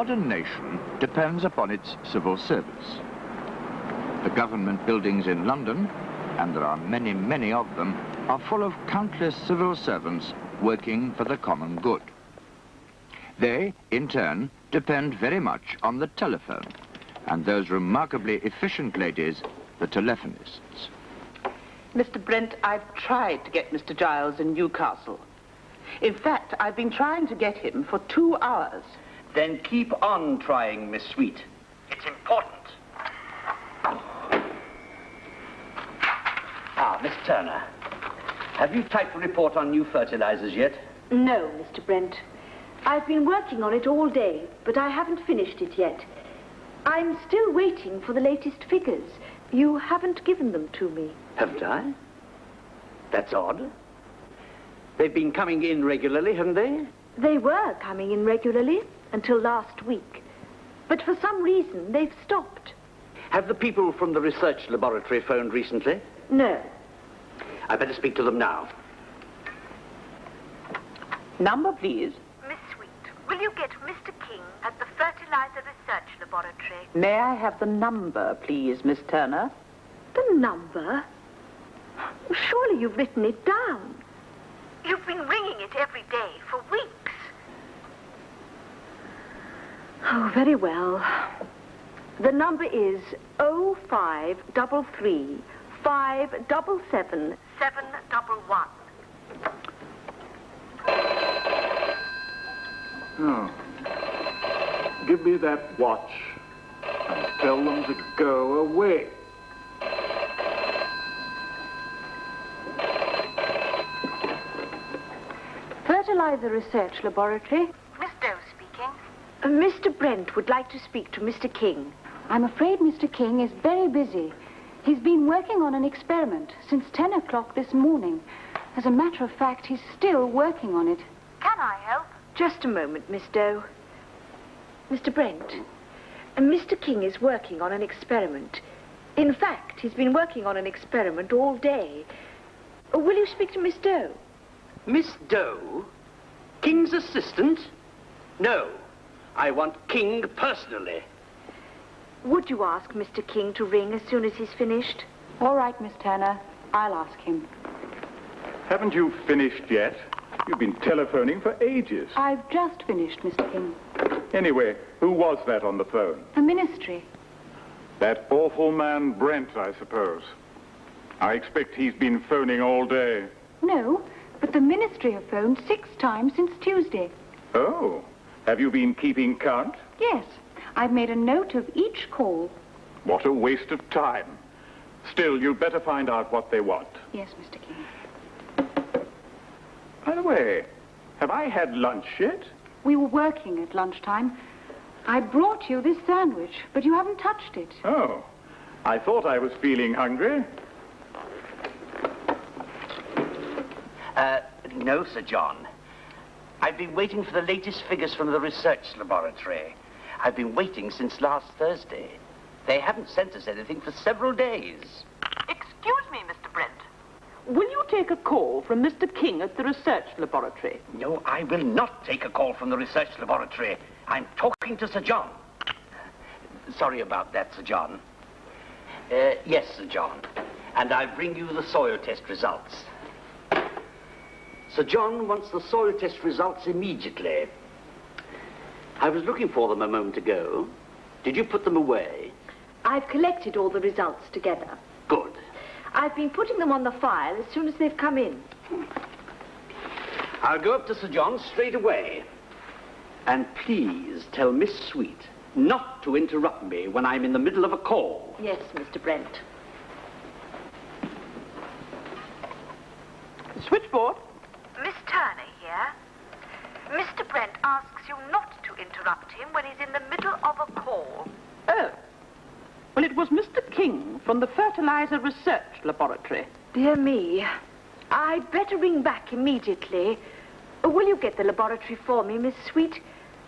modern nation depends upon its civil service. The government buildings in London, and there are many, many of them, are full of countless civil servants working for the common good. They, in turn, depend very much on the telephone, and those remarkably efficient ladies, the telephonists. Mr. Brent, I've tried to get Mr. Giles in Newcastle. In fact, I've been trying to get him for 2 hours. Then keep on trying, Miss Sweet. It's important. Ah, Miss Turner, have you typed a report on new fertilizers yet? No, Mr. Brent. I've been working on it all day, but I haven't finished it yet. I'm still waiting for the latest figures. You haven't given them to me. Haven't I? That's odd. They've been coming in regularly, haven't they? They were coming in regularly until last week. But for some reason, they've stopped. Have the people from the research laboratory phoned recently? No. I better speak to them now. Number, please. Miss Sweet, will you get Mr. King at the Fertilizer Research Laboratory? May I have the number, please, Miss Turner? The number? Surely you've written it down. You've been ringing it every day for weeks. Oh, very well. The number is 0533 577 711. Oh. Give me that watch and tell them to go away. Fertilizer Research Laboratory. Miss Doe speaking. Mr. Brent would like to speak to Mr. King. I'm afraid Mr. King is very busy. He's been working on an experiment since 10 o'clock this morning. As a matter of fact, he's still working on it. Can I help? Just a moment, Miss Doe. Mr. Brent, Mr. King is working on an experiment. In fact, he's been working on an experiment all day. Will you speak to Miss Doe? Miss Doe? King's assistant? No. I want King personally. Would you ask Mr. King to ring as soon as he's finished? All right, Miss Turner. I'll ask him. Haven't you finished yet? You've been telephoning for ages. I've just finished, Mr. King. Anyway, who was that on the phone? The ministry. That awful man Brent, I suppose. I expect he's been phoning all day. No, but the ministry have phoned 6 times since Tuesday. Oh, have you been keeping count? Yes, I've made a note of each call. What a waste of time. Still, you'd better find out what they want. Yes, Mr. King. By the way, have I had lunch yet? We were working at lunchtime. I brought you this sandwich, but you haven't touched it. Oh, I thought I was feeling hungry. No, Sir John. I've been waiting for the latest figures from the research laboratory. I've been waiting since last Thursday. They haven't sent us anything for several days. Excuse me, Mr. Brent. Will you take a call from Mr. King at the research laboratory? No, I will not take a call from the research laboratory. I'm talking to Sir John. Sorry about that, Sir John. Yes, Sir John. And I bring you the soil test results. Sir John wants the soil test results immediately. I was looking for them a moment ago. Did you put them away? I've collected all the results together. Good. I've been putting them on the file as soon as they've come in. I'll go up to Sir John straight away. And please tell Miss Sweet not to interrupt me when I'm in the middle of a call. Yes, Mr. Brent. Switchboard? Miss Turner here. Mr. Brent asks you not to interrupt him when he's in the middle of a call. Oh. Well, it was Mr. King from the Fertilizer Research Laboratory. Dear me. I'd better ring back immediately. Will you get the laboratory for me, Miss Sweet?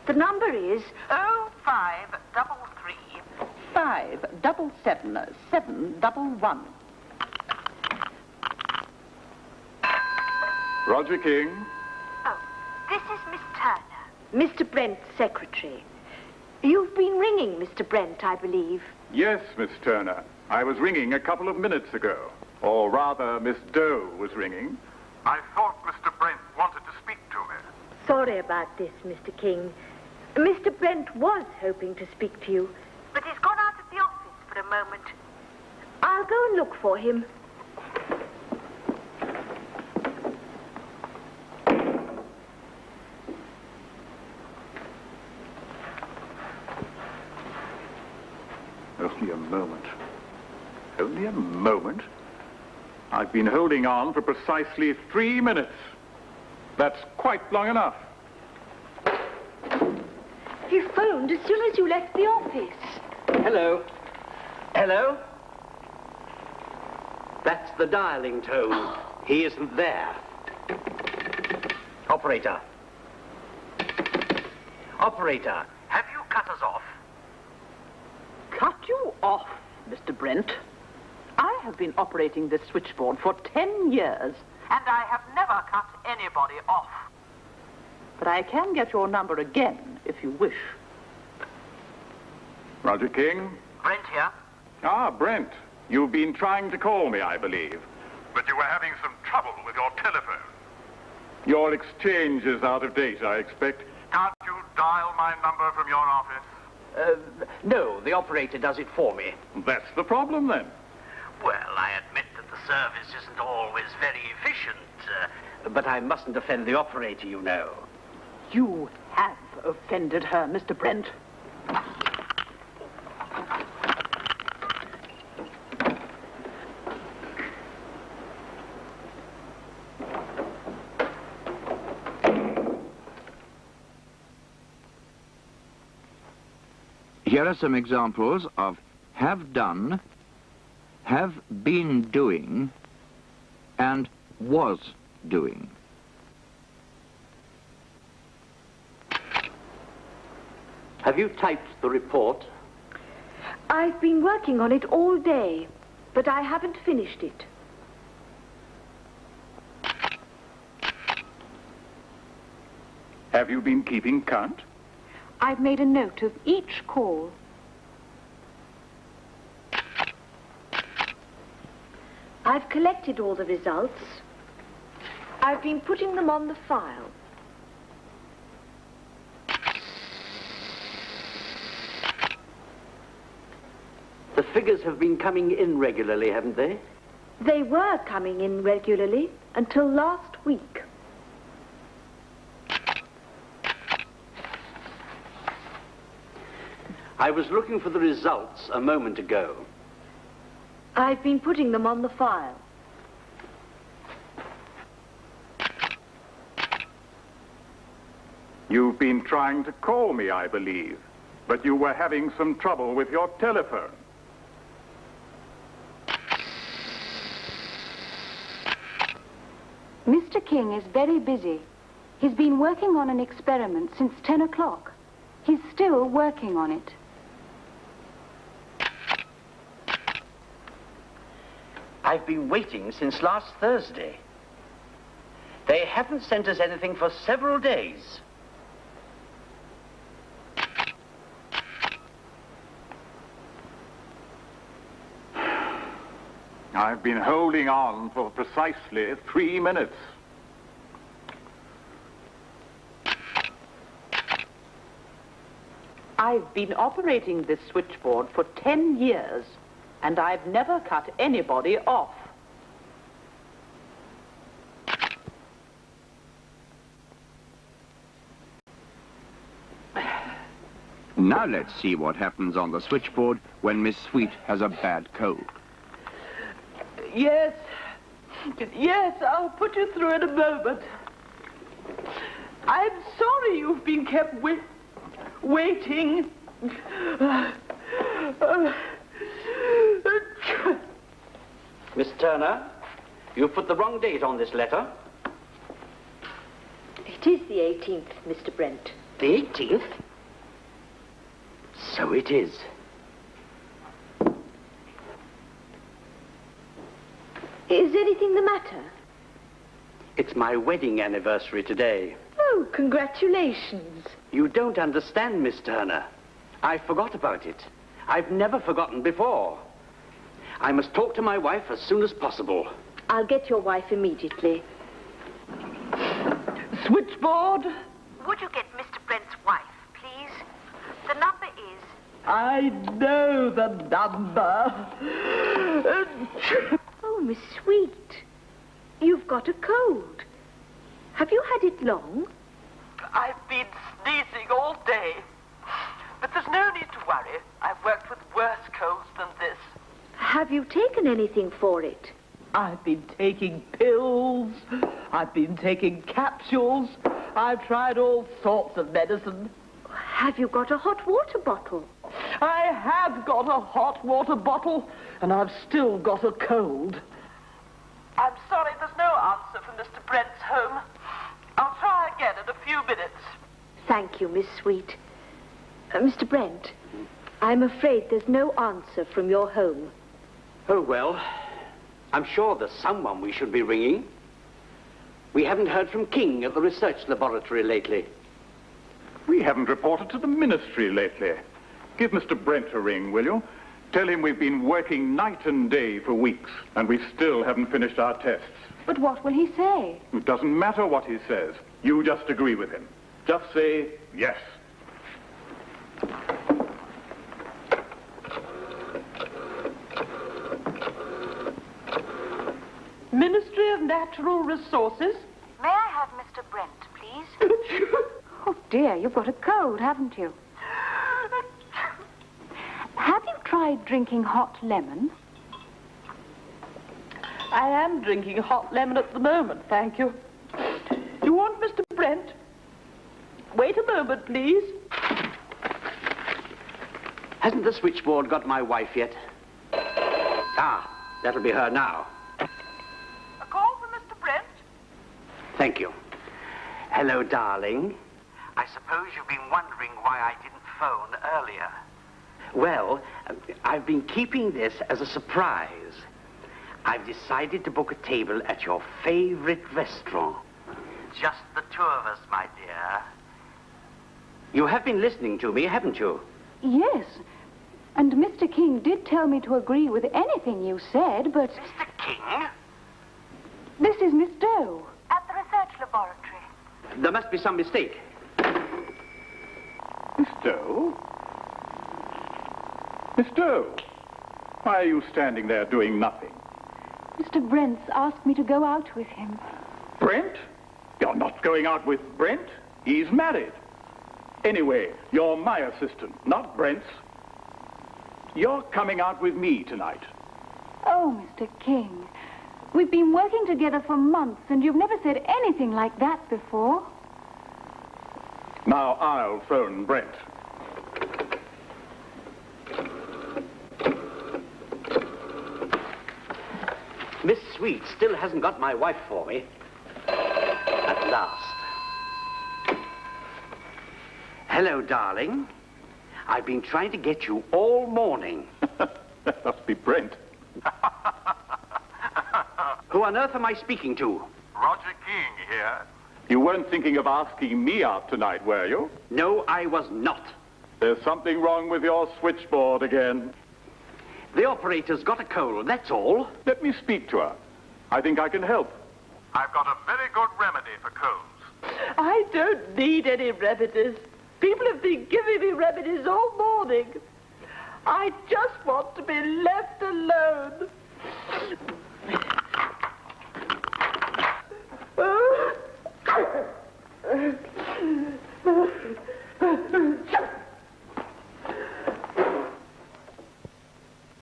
The number is 0533 577 711. Roger King. Oh, this is Miss Turner. Mr. Brent's secretary. ringing Mr. Brent, I believe. Yes, Miss Turner. I was ringing a couple of minutes ago. Or rather, Miss Doe was ringing. I thought Mr. Brent wanted to speak to me. Sorry about this, Mr. King. Mr. Brent was hoping to speak to you. But he's gone out of the office for a moment. I'll go and look for him. Only a moment. Only a moment? I've been holding on for precisely 3 minutes. That's quite long enough. He phoned as soon as you left the office. Hello? Hello? That's the dialing tone. He isn't there. Operator. Operator, have you cut us off? Cut you off, Mr. Brent. I have been operating this switchboard for 10 years, and I have never cut anybody off. But I can get your number again, if you wish. Roger King? Brent here. Ah, Brent. You've been trying to call me, I believe. But you were having some trouble with your telephone. Your exchange is out of date, I expect. Can't you dial my number from your office? No, the operator does it for me. That's the problem, then. Well, I admit that the service isn't always very efficient, but I mustn't offend the operator, you know. You have offended her, Mr. Brent. Here are some examples of have done, have been doing, and was doing. Have you typed the report? I've been working on it all day, but I haven't finished it. Have you been keeping count? I've made a note of each call. I've collected all the results. I've been putting them on the file. The figures have been coming in regularly, haven't they? They were coming in regularly until last week. I was looking for the results a moment ago. I've been putting them on the file. You've been trying to call me, I believe, but you were having some trouble with your telephone. Mr. King is very busy. He's been working on an experiment since 10 o'clock. He's still working on it. I've been waiting since last Thursday. They haven't sent us anything for several days. I've been holding on for precisely 3 minutes. I've been operating this switchboard for 10 years, and I've never cut anybody off. Now let's see what happens on the switchboard when Miss Sweet has a bad cold. Yes, I'll put you through in a moment. I'm sorry you've been kept waiting. Miss Turner, you've put the wrong date on this letter. It is the 18th, Mr. Brent. The 18th? So it is. Is anything the matter? It's my wedding anniversary today. Oh, congratulations. You don't understand, Miss Turner. I forgot about it. I've never forgotten before. I must talk to my wife as soon as possible. I'll get your wife immediately. Switchboard? Would you get Mr. Brent's wife, please? The number is... I know the number. Oh, Miss Sweet, you've got a cold. Have you had it long? I've been sneezing all day. But there's no need to worry. I've worked with worse colds than this. Have you taken anything for it? I've been taking pills. I've been taking capsules. I've tried all sorts of medicine. Have you got a hot water bottle? I have got a hot water bottle, and I've still got a cold. I'm sorry there's no answer from Mr. Brent's home. I'll try again in a few minutes. Thank you, Miss Sweet. Mr. Brent, I'm afraid there's no answer from your home. Oh, well, I'm sure there's someone we should be ringing. We haven't heard from King at the research laboratory lately. We haven't reported to the ministry lately. Give Mr. Brent a ring, will you? Tell him we've been working night and day for weeks, and we still haven't finished our tests. But what will he say? It doesn't matter what he says. You just agree with him. Just say yes. Ministry of Natural Resources? May I have Mr. Brent, please? Oh, dear, you've got a cold, haven't you? Have you tried drinking hot lemon? I am drinking hot lemon at the moment, thank you. You want Mr. Brent? Wait a moment, please. Hasn't the switchboard got my wife yet? Ah, that'll be her now. A call from Mr. Brent? Thank you. Hello, darling. I suppose you've been wondering why I didn't phone earlier. Well, I've been keeping this as a surprise. I've decided to book a table at your favorite restaurant. Just the two of us, my dear. You have been listening to me, haven't you? Yes. And Mr. King did tell me to agree with anything you said, but... Mr. King? This is Miss Doe. At the research laboratory. There must be some mistake. Miss Doe? Miss Doe? Why are you standing there doing nothing? Mr. Brent's asked me to go out with him. Brent? You're not going out with Brent. He's married. Anyway, you're my assistant, not Brent's. You're coming out with me tonight. Oh, Mr. King, we've been working together for months, and you've never said anything like that before. Now I'll phone Brent. Miss Sweet still hasn't got my wife for me. At last. Hello, darling. I've been trying to get you all morning. That must be Brent. Who on earth am I speaking to? Roger King here. You weren't thinking of asking me out tonight, were you? No, I was not. There's something wrong with your switchboard again. The operator's got a cold, that's all. Let me speak to her. I think I can help. I've got a very good remedy for colds. I don't need any remedies. People have been giving me remedies all morning. I just want to be left alone.